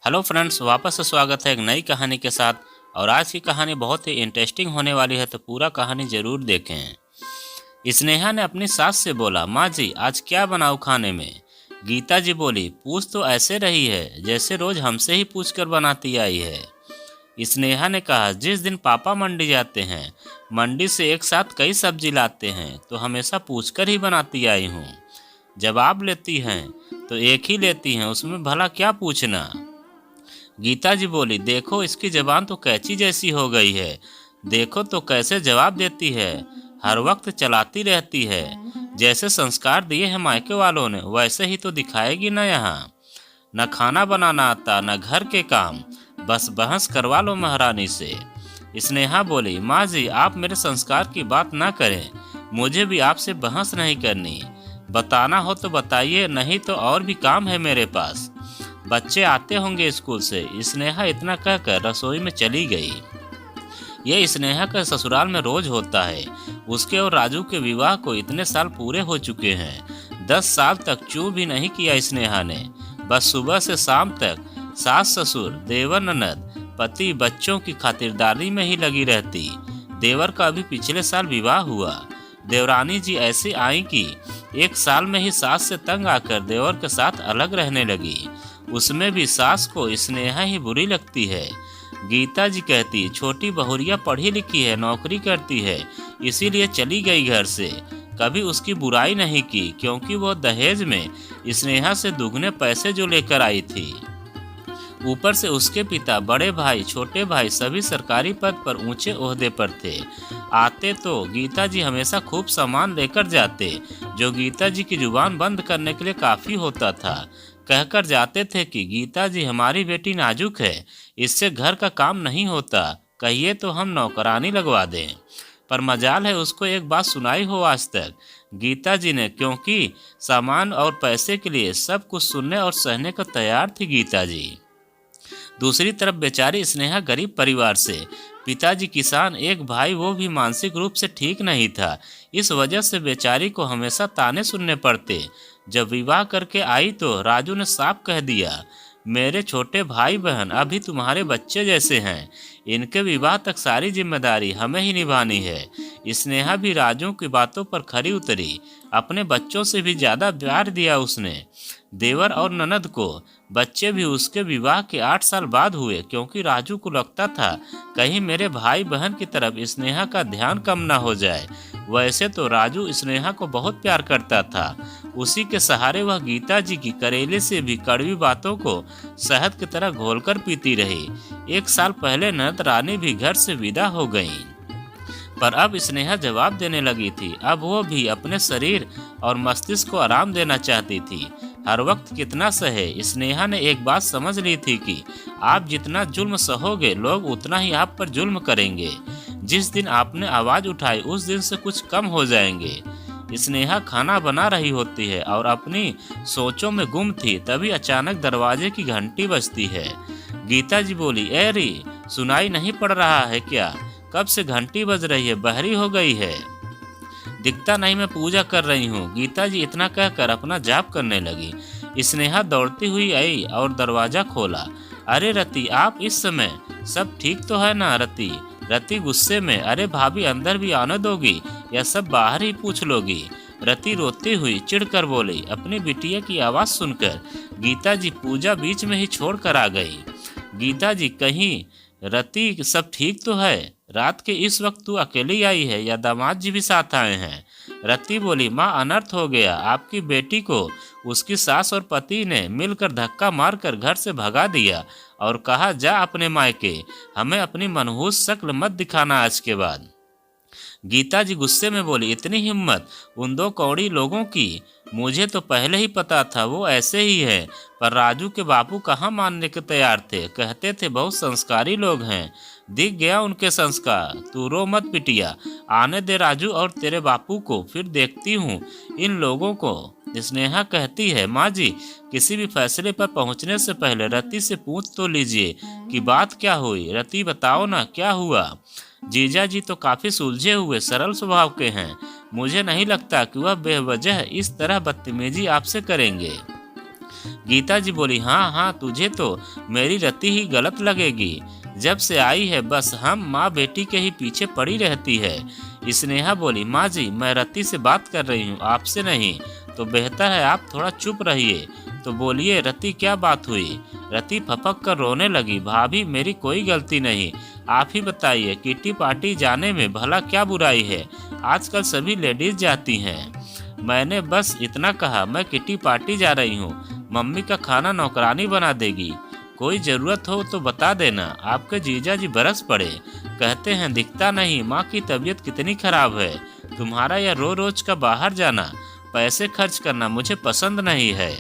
Hello friends, वापस से स्वागत है एक नई कहानी के साथ। और आज की कहानी बहुत ही इंटरेस्टिंग होने वाली है, तो पूरा कहानी ज़रूर देखें। स्नेहा ने अपनी सास से बोला, माँ जी आज क्या बनाऊँ खाने में। गीता जी बोली, पूछ तो ऐसे रही है जैसे रोज हमसे ही पूछ कर बनाती आई है। स्नेहा ने कहा, जिस दिन पापा मंडी जाते हैं, मंडी से एक साथ कई सब्जी लाते हैं, तो हमेशा पूछकर ही बनाती आई हूँ। जब आप लेती हैं तो एक ही लेती हैं, उसमें भला क्या पूछना। गीता जी बोली, देखो इसकी जबान तो कैंची जैसी हो गई है, देखो तो कैसे जवाब देती है, हर वक्त चलाती रहती है। जैसे संस्कार दिए हैं मायके वालों ने वैसे ही तो दिखाएगी ना यहाँ। न खाना बनाना आता न घर के काम, बस बहस करवा लो महारानी से। स्नेहा बोली, माँ जी आप मेरे संस्कार की बात ना करें, मुझे भी आपसे बहस नहीं करनी। बताना हो तो बताइए, नहीं तो और भी काम है मेरे पास। बच्चे आते होंगे स्कूल से। स्नेहा इतना कहकर रसोई में चली गई। ये स्नेहा का ससुराल में रोज होता है। उसके और राजू के विवाह को इतने साल पूरे हो चुके हैं, 10 साल तक चू भी नहीं किया स्नेहा ने। बस सुबह से शाम तक सास ससुर, देवर ननद, पति बच्चों की खातिरदारी में ही लगी रहती। देवर का अभी पिछले साल विवाह हुआ। देवरानी जी ऐसे आई कि 1 साल में ही सास से तंग आकर देवर के साथ अलग रहने लगी। उसमें भी सास को स्नेहा ही बुरी लगती है। गीता जी कहती, छोटी बहुरिया पढ़ी लिखी है, नौकरी करती है, इसीलिए चली गई घर से। कभी उसकी बुराई नहीं की, क्योंकि वो दहेज में स्नेहा से दुगने पैसे जो लेकर आई थी। ऊपर से उसके पिता, बड़े भाई, छोटे भाई सभी सरकारी पद पर ऊंचे ओहदे पर थे। आते तो गीता जी हमेशा खूब सामान लेकर जाते, जो गीता जी की जुबान बंद करने के लिए काफ़ी होता था। कहकर जाते थे कि गीता जी हमारी बेटी नाजुक है, इससे घर का काम नहीं होता, कहिए तो हम नौकरानी लगवा दें। पर मजाल है उसको एक बात सुनाई हो आज तक गीता जी ने, क्योंकि सामान और पैसे के लिए सब कुछ सुनने और सहने को तैयार थी गीता जी। दूसरी तरफ बेचारी स्नेहा गरीब परिवार से, पिताजी किसान, एक भाई वो भी मानसिक रूप से ठीक नहीं था। इस वजह से बेचारी को हमेशा ताने सुनने पड़ते। जब विवाह करके आई तो राजू ने साफ कह दिया, मेरे छोटे भाई बहन अभी तुम्हारे बच्चे जैसे हैं, इनके विवाह तक सारी जिम्मेदारी हमें ही निभानी है। स्नेहा भी राजू की बातों पर खरी उतरी, अपने बच्चों से भी ज़्यादा प्यार दिया उसने। देवर और ननद को बच्चे भी उसके विवाह के 8 साल बाद हुए, क्योंकि राजू को लगता था कहीं मेरे भाई बहन की तरफ स्नेहा का ध्यान कम ना हो जाए। वैसे तो राजू स्नेहा को बहुत प्यार करता था। उसी के सहारे वह गीता जी की करेले से भी कड़वी बातों को शहद की तरह घोलकर पीती रही। 1 साल पहले ननद रानी भी घर से विदा हो गईं। पर अब स्नेहा जवाब देने लगी थी। अब वो भी अपने शरीर और मस्तिष्क को आराम देना चाहती थी। हर वक्त कितना सहे। स्नेहा ने एक बात समझ ली थी कि आप जितना जुल्म सहोगे, लोग उतना ही आप पर जुल्म करेंगे। जिस दिन आपने आवाज़ उठाई उस दिन से कुछ कम हो जाएंगे। स्नेहा खाना बना रही होती है और अपनी सोचों में गुम थी, तभी अचानक दरवाजे की घंटी बजती है। गीता जी बोली, एरी सुनाई नहीं पड़ रहा है क्या? कब से घंटी बज रही है, बहरी हो गई है? दिखता नहीं, मैं पूजा कर रही हूँ। गीता जी इतना कहकर अपना जाप करने लगी। स्नेहा दौड़ती हुई आई और दरवाजा खोला। अरे रति, आप इस समय? सब ठीक तो है ना रति? रति गुस्से में, अरे भाभी अंदर भी आने दोगी या सब बाहर ही पूछ लोगी? रति रोती हुई चिढ़कर बोली। अपनी बिटिया की आवाज़ सुनकर गीता जी पूजा बीच में ही छोड़ कर आ गई। गीता जी, कहीं रति सब ठीक तो है? रात के इस वक्त तू अकेली आई है या दामाद जी भी साथ आए हैं? रति बोली, माँ अनर्थ हो गया। आपकी बेटी को उसकी सास और पति ने मिलकर धक्का मारकर घर से भगा दिया और कहा, जा अपने मायके, हमें अपनी मनहूस शक्ल मत दिखाना आज के बाद। गीता जी गुस्से में बोली, इतनी हिम्मत उन 2 कौड़ी लोगों की? मुझे तो पहले ही पता था वो ऐसे ही है। पर राजू के बापू कहाँ मानने के तैयार थे, कहते थे बहुत संस्कारी लोग हैं। दिख गया उनके संस्कार। तू रो मत बिटिया, आने दे राजू और तेरे बापू को, फिर देखती हूँ इन लोगों को। स्नेहा कहती है, माँ जी किसी भी फैसले पर पहुँचने से पहले रति से पूछ तो लीजिए कि बात क्या हुई। रति बताओ ना क्या हुआ। जीजा जी तो काफी सुलझे हुए सरल स्वभाव के हैं, मुझे नहीं लगता कि वह बेवजह इस तरह बदतमीजी आपसे करेंगे। गीता जी बोली, हाँ हाँ, तुझे तो मेरी रति ही गलत लगेगी। जब से आई है बस हम माँ बेटी के ही पीछे पड़ी रहती है। स्नेहा बोली, माँ जी मैं रति से बात कर रही हूँ, आपसे नहीं। तो बेहतर है आप थोड़ा चुप रहिए। तो बोलिए रति, क्या बात हुई? रति फपक कर रोने लगी, भाभी मेरी कोई गलती नहीं, आप ही बताइए किट्टी पार्टी जाने में भला क्या बुराई है? आजकल सभी लेडीज जाती हैं। मैंने बस इतना कहा मैं किट्टी पार्टी जा रही हूँ, मम्मी का खाना नौकरानी बना देगी, कोई ज़रूरत हो तो बता देना। आपके जीजा जी बरस पड़े, कहते हैं दिखता नहीं माँ की तबीयत कितनी खराब है, तुम्हारा यह रोज का बाहर जाना, पैसे खर्च करना मुझे पसंद नहीं है।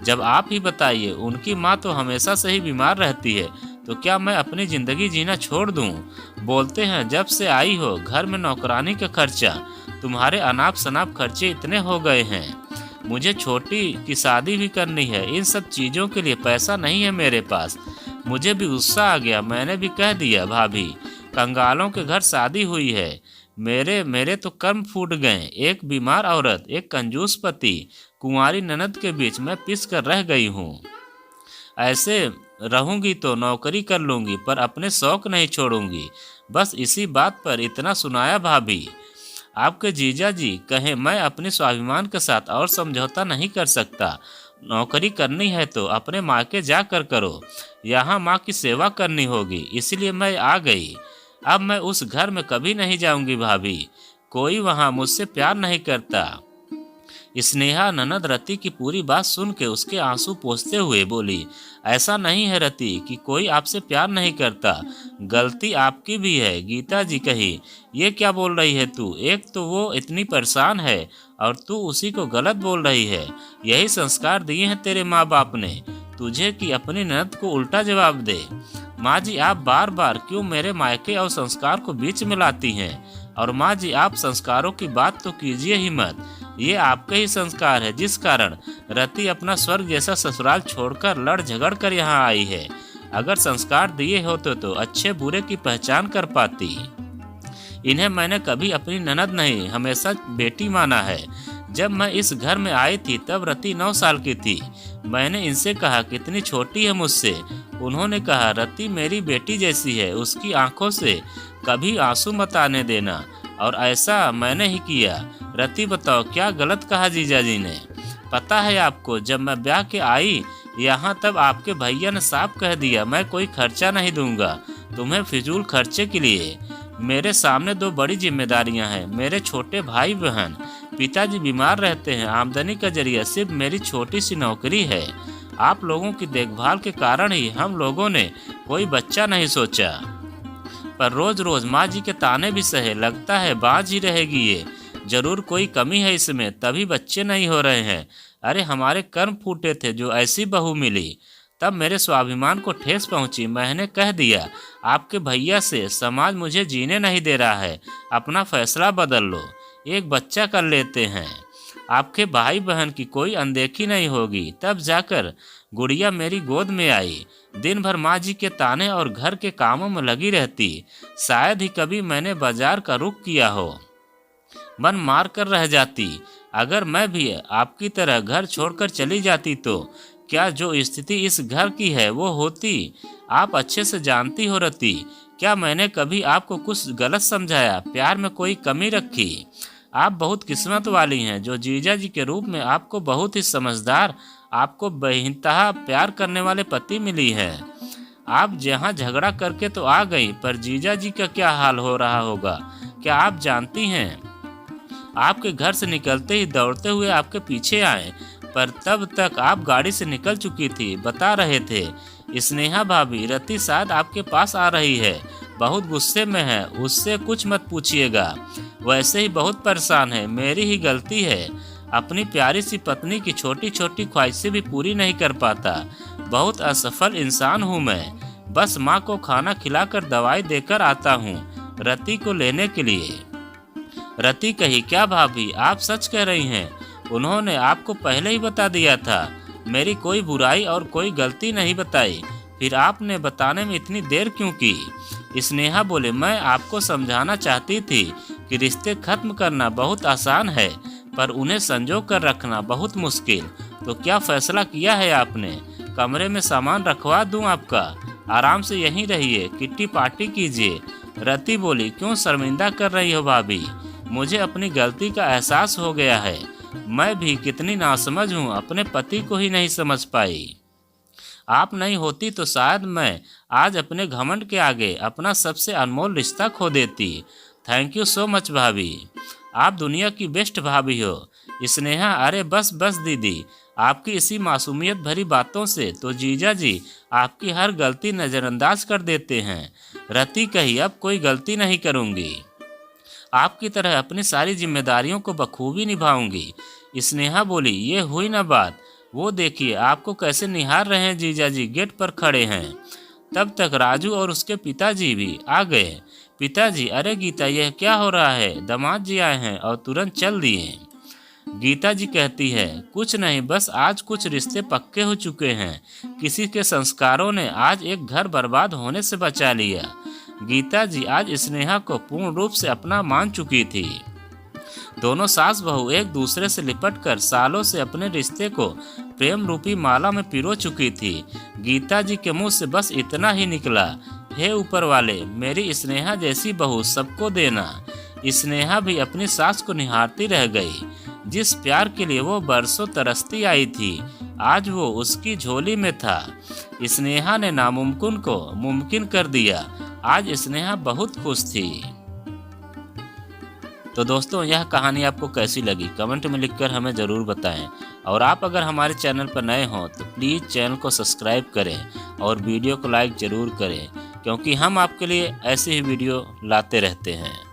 जब आप ही बताइए, उनकी माँ तो हमेशा से ही बीमार रहती है, तो क्या मैं अपनी ज़िंदगी जीना छोड़ दूँ? बोलते हैं जब से आई हो घर में नौकरानी का खर्चा, तुम्हारे अनाप शनाप खर्चे इतने हो गए हैं, मुझे छोटी की शादी भी करनी है, इन सब चीज़ों के लिए पैसा नहीं है मेरे पास। मुझे भी गुस्सा आ गया, मैंने भी कह दिया, भाभी कंगालों के घर शादी हुई है, मेरे मेरे तो कर्म फूट गए, एक बीमार औरत, एक कंजूस पति, कुंवारी ननद के बीच मैं पिस कर रह गई हूँ। ऐसे रहूंगी तो नौकरी कर लूंगी, पर अपने शौक नहीं छोड़ूंगी। बस इसी बात पर इतना सुनाया भाभी। आपके जीजा जी कहें मैं अपने स्वाभिमान के साथ और समझौता नहीं कर सकता। नौकरी करनी है तो अपने मायके जाकर करो, यहाँ माँ की सेवा करनी होगी, इसलिए मैं आ गई। अब मैं उस घर में कभी नहीं जाऊंगी भाभी, कोई वहाँ मुझसे प्यार नहीं करता। स्नेहा ननद रति की पूरी बात सुन के उसके आंसू पोंछते हुए बोली, ऐसा नहीं है रति कि कोई आपसे प्यार नहीं करता, गलती आपकी भी है। गीता जी कही, ये क्या बोल रही है तू? एक तो वो इतनी परेशान है और तू उसी को गलत बोल रही है। यही संस्कार दिए हैं तेरे माँ बाप ने तुझे कि अपनी ननद को उल्टा जवाब दे। माँ जी आप बार बार क्यों मेरे मायके और संस्कार को बीच में लाती हैं? और माँ जी आप संस्कारों की बात तो कीजिए ही मत, ये आपके ही संस्कार है जिस कारण रति अपना स्वर्ग जैसा ससुराल छोड़कर लड़ झगड़ कर यहाँ आई है। अगर संस्कार दिए होते तो अच्छे बुरे की पहचान कर पाती। इन्हें मैंने कभी अपनी ननद नहीं, हमेशा बेटी माना है। जब मैं इस घर में आई थी तब रति 9 साल की थी। मैंने इनसे कहा कितनी छोटी है मुझसे। उन्होंने कहा रति मेरी बेटी जैसी है, उसकी आंखों से कभी आंसू मत आने देना, और ऐसा मैंने ही किया। रति बताओ क्या गलत कहा जीजा जी ने? पता है आपको, जब मैं ब्याह के आई यहाँ तब आपके भैया ने साफ कह दिया मैं कोई खर्चा नहीं दूंगा तुम्हें फिजूल खर्चे के लिए। मेरे सामने 2 बड़ी जिम्मेदारियां हैं, मेरे छोटे भाई बहन, पिताजी बीमार रहते हैं, आमदनी का जरिया सिर्फ मेरी छोटी सी नौकरी है। आप लोगों की देखभाल के कारण ही हम लोगों ने कोई बच्चा नहीं सोचा, पर रोज रोज माँ जी के ताने भी सहे, लगता है बाज ही रहेगी ये, जरूर कोई कमी है इसमें तभी बच्चे नहीं हो रहे हैं। अरे हमारे कर्म फूटे थे जो ऐसी बहू मिली। तब मेरे स्वाभिमान को ठेस पहुंची, मैंने कह दिया आपके भैया से समाज मुझे जीने नहीं दे रहा है, अपना फैसला बदल लो, एक बच्चा कर लेते हैं, आपके भाई बहन की कोई अनदेखी नहीं होगी। तब जाकर गुड़िया मेरी गोद में आई, दिन भर माँ जी के ताने और घर के कामों में लगी रहती। शायद ही कभी मैंने बाजार का रुख किया हो, मन मार कर रह जाती। अगर मैं भी आपकी तरह घर छोड़कर चली जाती तो क्या जो स्थिति इस घर की है वो होती? आप अच्छे से जानती हो रति, क्या मैंने कभी आपको कुछ गलत समझाया, प्यार में कोई कमी रखी? आप बहुत किस्मत वाली हैं जो जीजा जी के रूप में आपको बहुत ही समझदार, आपको बेइंतहा प्यार करने वाले पति मिली है। आप जहाँ झगड़ा करके तो आ गई, पर जीजा जी का क्या हाल हो रहा होगा क्या आप जानती हैं? आपके घर से निकलते ही दौड़ते हुए आपके पीछे आए, पर तब तक आप गाड़ी से निकल चुकी थी, बता रहे थे। स्नेहा भाभी रति शायद आपके पास आ रही है, बहुत गुस्से में है, उससे कुछ मत पूछिएगा, वैसे ही बहुत परेशान है, मेरी ही गलती है, अपनी प्यारी सी पत्नी की छोटी छोटी ख्वाहिशें भी पूरी नहीं कर पाता, बहुत असफल इंसान हूँ मैं, बस माँ को खाना खिलाकर दवाई देकर आता हूँ रति को लेने के लिए। रति कही, क्या भाभी आप सच कह रही हैं? उन्होंने आपको पहले ही बता दिया था, मेरी कोई बुराई और कोई गलती नहीं बताई, फिर आपने बताने में इतनी देर क्यों की? स्नेहा बोले, मैं आपको समझाना चाहती थी कि रिश्ते खत्म करना बहुत आसान है, पर उन्हें संजो कर रखना बहुत मुश्किल। तो क्या फैसला किया है आपने? कमरे में सामान रखवा दूं आपका? आराम से यहीं रहिए, किट्टी पार्टी कीजिए। रति बोली, क्यों शर्मिंदा कर रही हो भाभी? मुझे अपनी गलती का एहसास हो गया है। मैं भी कितनी नासमझ हूँ, अपने पति को ही नहीं समझ पाई। आप नहीं होती तो शायद मैं आज अपने घमंड के आगे अपना सबसे अनमोल रिश्ता खो देती। थैंक यू सो मच भाभी, आप दुनिया की बेस्ट भाभी हो। स्नेहा, अरे बस बस दीदी, आपकी इसी मासूमियत भरी बातों से तो जीजा जी आपकी हर गलती नज़रअंदाज कर देते हैं। रति कही, अब कोई गलती नहीं करूँगी, आपकी तरह अपनी सारी जिम्मेदारियों को बखूबी निभाऊंगी। स्नेहा बोली, ये हुई ना बात, वो देखिए आपको कैसे निहार रहे हैं जीजा जी, गेट पर खड़े हैं। तब तक राजू और उसके पिताजी भी आ गए। पिताजी, अरे गीता, यह क्या हो रहा है? दामाद जी आए हैं और तुरंत चल दिए। गीता जी कहती है, कुछ नहीं, बस आज कुछ रिश्ते पक्के हो चुके हैं। किसी के संस्कारों ने आज एक घर बर्बाद होने से बचा लिया। गीता जी आज स्नेहा को पूर्ण रूप से अपना मान चुकी थी। दोनों सास बहू एक दूसरे से लिपटकर सालों से अपने रिश्ते को प्रेम रूपी माला में पिरो चुकी थी। गीता जी के मुंह से बस इतना ही निकला, हे ऊपर वाले, मेरी स्नेहा जैसी बहू सबको देना। स्नेहा भी अपनी सास को निहारती रह गई। जिस प्यार के लिए वो बरसों तरसती आई थी, आज वो उसकी झोली में था। स्नेहा ने नामुमकिन को मुमकिन कर दिया। आज स्नेहा बहुत खुश थी। तो दोस्तों, यह कहानी आपको कैसी लगी कमेंट में लिखकर हमें ज़रूर बताएं। और आप अगर हमारे चैनल पर नए हों तो प्लीज़ चैनल को सब्सक्राइब करें और वीडियो को लाइक ज़रूर करें, क्योंकि हम आपके लिए ऐसी ही वीडियो लाते रहते हैं।